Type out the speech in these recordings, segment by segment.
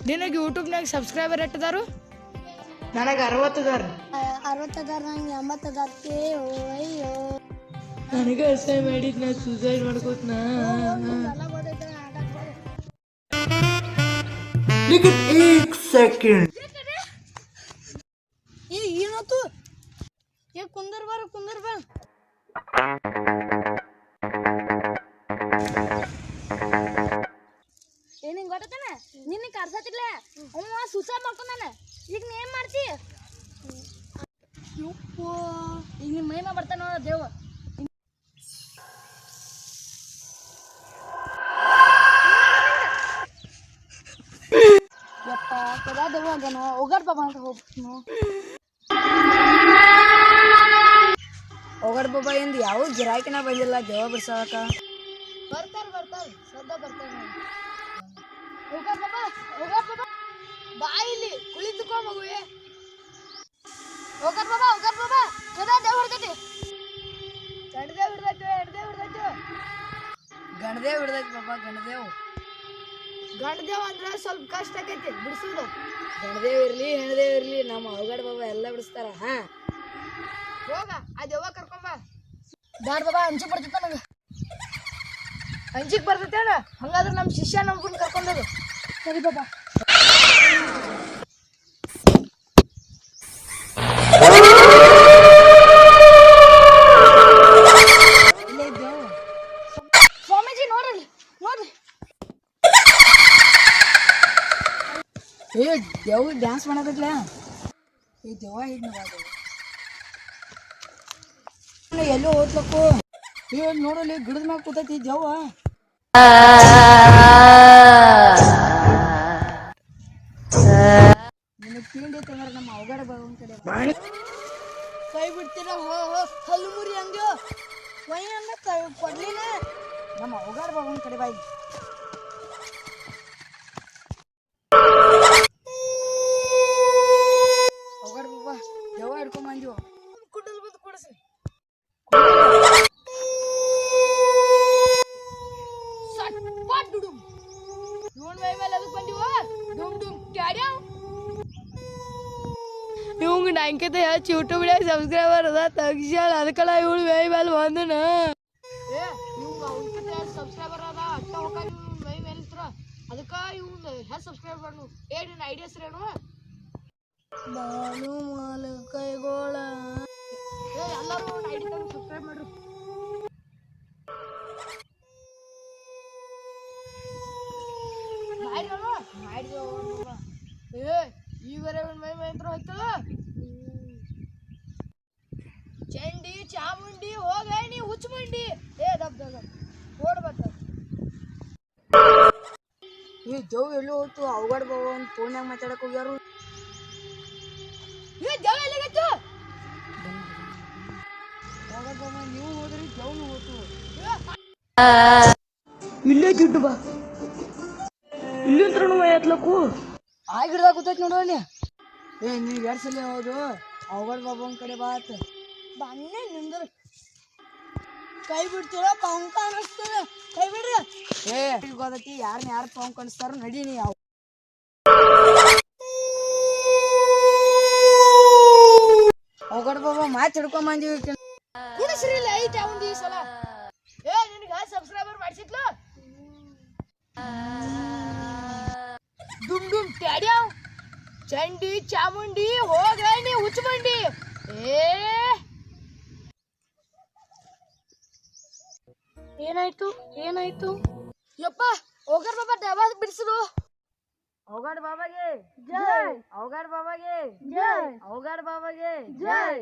ನಿನಗೆ ಯೂಟ್ಯೂಬ್ನಾಗ ಸಬ್ಸ್ಕ್ರೈಬರ್ ಎಟ್ಟದಾರು? ನನಗೆ 60,000. 60,000 ನಂಗೆ 80,000. ಅಯ್ಯೋ ನನಗೆ ಅಸಹ್ಯ ಮಾಡಿದ್ ನಾ ಸೂಸೈಡ್ ಮಾಡ್ಕೋತ್ನ. ಏನಾಯ್ತು? ಕುಂದರ್ ಬಾ ಏನಿಂಗ್ ಗೊತ್ತಾನ ನಿನ್ನ ಕರ್ಸತಿಲ್ಲ ಅವ ಸೂಸೈಡ್ ಮಾಡ್ಕೊಂಡಾನ. ಈಗ ನೀ ಏನ್ ಮಾಡ್ತಿ? ಈಗ ನಿಮ್ಮ ಮೈಮ ಬರ್ತಾನ ನೋಡ ದೇವ. ಯಪ್ಪ ಕದಾ ದೇವ ಆಗನ ಹೋಗಾಡ್ ಬಾಬಾ ಅಂತ ಹೋಗ್ತೀನಿ. ಹೋಗಡ್ ಬಾಬಾ ಎಂದು ಯಾವ ಗಿರಾಕಿನ ಬಂದಿಲ್ಲ ದೇವ ಬಿಡ್ಸಕ. ಬರ್ತಾರ ಸದಾ ಬರ್ತಾರ. ಹೋಗಾಡ್ ಬಾಬಾ ಬಾ ಇಲ್ಲಿ ಕುಳಿತುಕೋ ಮಗುವೆ. ಹೋಗಾಡ್ ಬಾಬಾ ಕದಾ ದೇವ ಹೊರತೈತಿ. ಗಣದೇವ್ ಹಿಡ್ದೈತಿ ಬಾಬಾ. ಗಣದೇವ್ ಅಂದ್ರೆ ಸ್ವಲ್ಪ ಕಷ್ಟ ಆಕೈತಿ ಬಿಡಿಸೋದು. ಗಣದೇವ್ ಇರ್ಲಿ ಹೆಣ್ದೇವ್ ಇರ್ಲಿ ನಮ್ಮ ಹೋಗಡ್ ಬಾಬಾ ಎಲ್ಲ ಬಿಡಿಸ್ತಾರ. ಹಾ ಹೋಗ ಆ ದೆವ್ವ ಕರ್ಕೊಂಬ. ಬ್ಯಾಡ ಬಾಬಾ ಅಂಜಿಕ್ ಬರ್ತೈತ ನಂಗೆ. ಅಂಜಿಕ್ ಬರ್ತೈತೆ ಅಣ್ಣ. ಹಂಗಾದ್ರೆ ನಮ್ಮ ಶಿಷ್ಯ ನಮ್ಕೊಂಡು ಕರ್ಕೊಂಡೋದು. ಸರಿ ಬಾಬಾ. ಸ್ವಾಮೀಜಿ ನೋಡ್ರಿ ಏ ದೇವ್ ಡ್ಯಾನ್ಸ್ ಮಾಡಕತ್ಲ. ಈ ದೇವ ಈಗ ಎಲ್ಲೋ ಹೋಗ್ಲಕ್ಕು. ನೋಡಲಿ ಗಿಡದ ಮ್ಯಾಗ ಕೂತೈತಿ ದೇವ. ನಿನಗೆ ತಿಂಡಿ ತಂದ್ರೆ ನಮ್ಮ ಅವಗಡ ಬಾಬನ್ ಕಡೆ ಕೈ ಬಿಡ್ತೀರ ಹಲ್ಲು ಮುರಿ ಹಂಗೆ ಕೈ ಅಂದ್ರೆ ಕೈ ಕೊಡ್ಲಿನ. ನಮ್ಮ ಅವಗಡ ಬಾಬನ್ ಕಡೆ ಬಾಯಿ. ಅವಗಡ ಬಾಬಾ ದೇವ ಹಿಡ್ಕೊಂಡ್ ಬಂದಿವ. ಕುಡ್ಡಲ್ ಬಂದು ಕೊಡಿಸಿ. ಇವನ್ ಮೈ ಮೇಲೆ ಅದಕ್ಕೆ ಬಂದಿವ ಡುಮ್ ಕ್ಯಾಡ್ಯಾವ್. ಇವಂಗ ನಂಕಿತ ಹೆಚ್ಚು ಯೂಟ್ಯೂಬ್ನಾಗ ಸಬ್ಸ್ಕ್ರೈಬರ್ ಅದ ತಕ್ಷಣ ಅದಕ್ಕೆಲ್ಲ ಇವಳು ಮೈ ಮೇಲೆ ಬಂದನ. ಇವಂಗ ಅವನ್ಕಿಂತ ಸಬ್ಸ್ಕ್ರೈಬರ್ ಅದ ಅಟ್ಟ ಹೋಗ ಮೈ ಮೇಲೆ ಅದಕ್ಕೆ ಇವಂಗ ಹೆಚ್ಚು ಸಬ್ಸ್ಕ್ರೈಬರ್ ಮಾಡು. ನಿನ್ನ ಐಡಿಯಾ ಹೆಸರೇನು? ಬಾನು ಮಾಲ ಕೈಗೋಳ. ಎಲ್ಲರೂ ಒಂದು ಐಡಿ ತಗೊಂಡು ಸಬ್ಸ್ಕ್ರೈಬ್ ಮಾಡ್ರು. ಈವರೆ ಒಂದು ಮೈ ಹತ್ರ ಹೋಯ್ತದ. ಚಂಡಿ ಚಾಮುಂಡಿ ಹೋಗ ನೀ ಹುಚ್ಚಮಂಡಿ. ದಬ್ ಓಡ್ಬತ್ತ. ಈ ದೇವ್ ಎಲ್ಲೋ ಹೋಯ್ತು. ಅವಗಡ ಬಾಬಾ ಒಂದು ಫೋನ್ಯಾಗ ಮಾತಾಡಕ್ ಹೋಗ್ಯಾರು. ದೇವ ಎಲ್ಲಿಗತ್ತು? ಅವಗಡ ಬಾಬಾ ನೀವು ಹೋದ್ರಿ ದೇವ್ನು ಹೋಯ್ತು. ಇಲ್ಲೇ ಜಿಡ್ಡು ಬಾ ಇಲ್ಲಿ ಹತ್ರನು ಎತ್ಲಕ್ಕು ಆ ಗಿಡದಾಗ ಕೂತೈತಿ ನೋಡು ಅಲ್ಲಿ. ನೀವ್ 2 ಸಲ ಹೋದು ಅವಗಡ ಬಾಬನ್ ಕಡೆ ಬಾತ್. ಬನ್ನಿ ನಿಂದ್ರ ಕೈ ಬಿಡ್ತೀರ ಪಂಕ ಅನಿಸ್ತದ. ಕೈ ಬಿಡ್ರಿ. ಗೊತ್ತೈತಿ ಯಾರು ಪಾವು ಕಣಿಸ್ತಾರ ನಡೀನಿ. ಯಾವ ಅವಗಡ ಬಾಬಾ ಮಾತು ಹಿಡ್ಕೊಂಡ್ ಬಂದಿವಿ. ಕುಡಿಸ್ರಿ ಇಲ್ಲ ಐತೆ ಒಂದು ಈ ಸಲ. ನಿನಗೆ ಸಬ್ಸ್ಕ್ರೈಬರ್ ಮಾಡಿಸಿದ್ಲು ಡುಮ್ ಟ್ಯಾಡ್ಯಾವ್ ಚಂಡಿ ಚಾಮುಂಡಿ ಹೋಗ ನೀ ಹುಚ್ಚಮಂಡಿ. ಏನಾಯ್ತು ಯಪ್ಪ ಹೋಗರ್ ಬಾಬಾ ಡಬಾ ಬಿಡಿಸಿರು. ಅವಗಡ ಬಾಬಾಗೆ ಜೈ. ಅವಗಡ ಬಾಬಾಗೆ ಜೈ. ಅವಗಡ ಬಾಬಾಗೆ ಜೈ.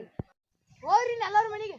ಹೋಗ್ರಿ ಎಲ್ಲರೂ ಮನೆಗೆ.